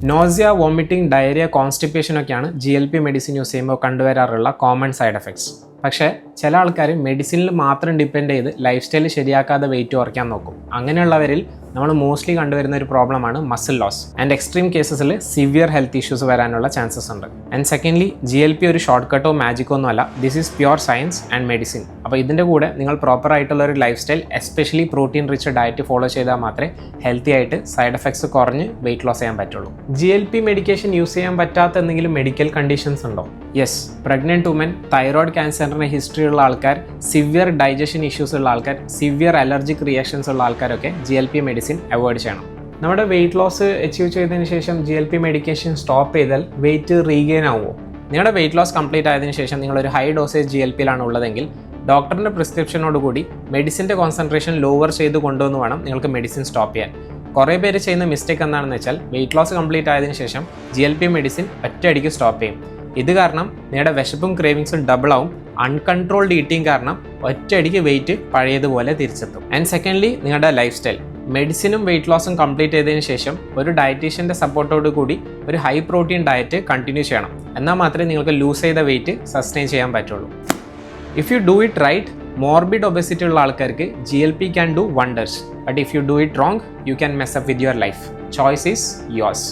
Nausea, vomiting, diarrhoea, constipation ഒക്കെയാണ് GLP medicine use ചെയ്യുമ്പോൾ കണ്ടുവരാറുള്ള common side effects. പക്ഷേ ചില ആൾക്കാർ മെഡിസിനിൽ മാത്രം ഡിപ്പെൻഡ് ചെയ്ത് ലൈഫ് സ്റ്റൈൽ ശരിയാക്കാതെ വെയിറ്റ് കുറയ്ക്കാൻ നോക്കും. അങ്ങനെയുള്ളവരിൽ നമ്മൾ മോസ്റ്റ്ലി കണ്ടുവരുന്ന ഒരു പ്രോബ്ലമാണ് മസിൽ ലോസ്. ആൻഡ് എക്സ്ട്രീം കേസസിൽ സിവിയർ ഹെൽത്ത് ഇഷ്യൂസ് വരാനുള്ള ചാൻസസ് ഉണ്ട്. ആൻഡ് സെക്കൻഡ്ലി, GLP ഒരു ഷോർട്ട് കട്ടോ മാജിക്കോ ഒന്നും അല്ല. This is pure science and medicine. അപ്പോൾ ഇതിൻ്റെ കൂടെ നിങ്ങൾ പ്രോപ്പർ ആയിട്ടുള്ള ഒരു lifestyle, especially protein rich diet follow ചെയ്താൽ മാത്രമേ ഹെൽത്തി ആയിട്ട് സൈഡ് എഫക്ട്സ് കുറഞ്ഞ് വെയിറ്റ് ലോസ് ചെയ്യാൻ പറ്റുള്ളൂ. GLP മെഡിക്കേഷൻ യൂസ് ചെയ്യാൻ പറ്റാത്ത എന്തെങ്കിലും മെഡിക്കൽ കണ്ടീഷൻസ് ഉണ്ടോ? യെസ്. പ്രഗ്നൻറ്റ് വുമൻ, തൈറോയ്ഡ് ക്യാൻസറിന് ഹിസ്റ്ററി ഉള്ള ആൾക്കാർ, സിവിയർ ഡൈജഷൻ ഇഷ്യൂസ് ഉള്ള ആൾക്കാർ, സിവിയർ അലർജിക് റിയാക്ഷൻസ് ഉള്ള ആൾക്കാരൊക്കെ GLP മെഡിസിൻ അവോയ്ഡ് ചെയ്യണം. നമ്മുടെ വെയിറ്റ് ലോസ് അച്ചീവ് ചെയ്തതിന് ശേഷം GLP മെഡിക്കേഷൻ സ്റ്റോപ്പ് ചെയ്താൽ വെയിറ്റ് റീഗെയിൻ ആവുമോ? നിങ്ങളുടെ വെയിറ്റ് ലോസ് കംപ്ലീറ്റ് ആയതിനു ശേഷം നിങ്ങളൊരു ഹൈ ഡോസേജ് GLPയിലാണ് ഉള്ളതെങ്കിൽ ഡോക്ടറിൻ്റെ പ്രിസ്ക്രിപ്ഷനോടുകൂടി മെഡിസിൻ്റെ കോൺസെൻട്രേഷൻ ലോവർ ചെയ്ത് കൊണ്ടുവന്ന് വേണം നിങ്ങൾക്ക് മെഡിസിൻ സ്റ്റോപ്പ് ചെയ്യാൻ. കുറേ പേര് ചെയ്യുന്ന മിസ്റ്റേക്ക് എന്താണെന്ന് വെച്ചാൽ വെയിറ്റ് ലോസ് കംപ്ലീറ്റ് ആയതിനു ശേഷം GLP മെഡിസിൻ ഒറ്റയടിക്ക് സ്റ്റോപ്പ് ചെയ്യും. ഇത് കാരണം നിങ്ങളുടെ വിശപ്പും ക്രേവിങ്സും ഡബിൾ ആവും. അൺകൺട്രോൾഡ് ഈറ്റിംഗ് കാരണം ഒറ്റയടിക്ക് വെയിറ്റ് പഴയതുപോലെ തിരിച്ചെത്തും. ആൻഡ് സെക്കൻഡ്ലി, നിങ്ങളുടെ ലൈഫ് സ്റ്റൈൽ. മെഡിസിനും വെയിറ്റ് ലോസും കംപ്ലീറ്റ് ചെയ്തതിന് ശേഷം ഒരു ഡയറ്റീഷ്യൻ്റെ സപ്പോർട്ടോട് കൂടി ഒരു ഹൈ പ്രോട്ടീൻ ഡയറ്റ് കണ്ടിന്യൂ ചെയ്യണം. എന്നാൽ മാത്രമേ നിങ്ങൾക്ക് ലൂസ് ചെയ്ത വെയിറ്റ് സസ്റ്റെയിൻ ചെയ്യാൻ പറ്റുള്ളൂ. If you do it right, morbid obesity ഉള്ള ആൾക്കാർക്ക് GLP can do wonders. But if you do it wrong, you can mess up with your life. Choice is yours.